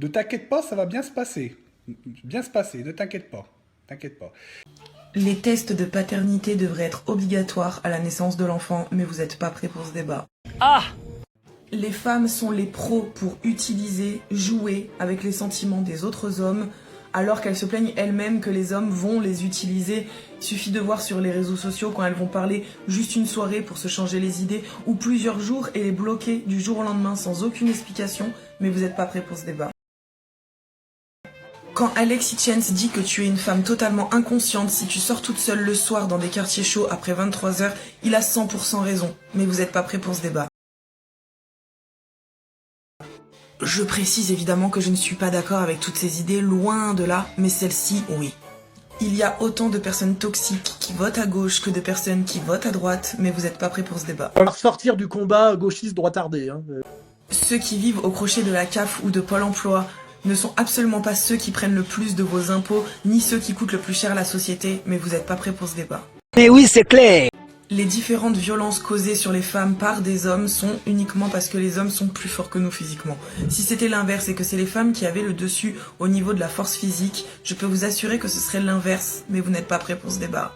Ne t'inquiète pas, ça va bien se passer. Bien se passer, ne t'inquiète pas. T'inquiète pas. Les tests de paternité devraient être obligatoires à la naissance de l'enfant, mais vous n'êtes pas prêt pour ce débat. Les femmes sont les pros pour utiliser, jouer avec les sentiments des autres hommes, alors qu'elles se plaignent elles-mêmes que les hommes vont les utiliser. Il suffit de voir sur les réseaux sociaux quand elles vont parler juste une soirée pour se changer les idées, ou plusieurs jours et les bloquer du jour au lendemain sans aucune explication, mais vous n'êtes pas prêt pour ce débat. Quand Alexis Chance dit que tu es une femme totalement inconsciente si tu sors toute seule le soir dans des quartiers chauds après 23 heures, il a 100% raison, mais vous n'êtes pas prêt pour ce débat. Je précise évidemment que je ne suis pas d'accord avec toutes ces idées, loin de là, mais celle-ci, oui. Il y a autant de personnes toxiques qui votent à gauche que de personnes qui votent à droite, mais vous n'êtes pas prêt pour ce débat. On va sortir du combat gauchiste droitardé. Hein. Ceux qui vivent au crochet de la CAF ou de Pôle emploi ne sont absolument pas ceux qui prennent le plus de vos impôts, ni ceux qui coûtent le plus cher à la société, mais vous n'êtes pas prêt pour ce débat. Mais oui, c'est clair. Les différentes violences causées sur les femmes par des hommes sont uniquement parce que les hommes sont plus forts que nous physiquement. Si c'était l'inverse et que c'est les femmes qui avaient le dessus au niveau de la force physique, je peux vous assurer que ce serait l'inverse, mais vous n'êtes pas prêt pour ce débat.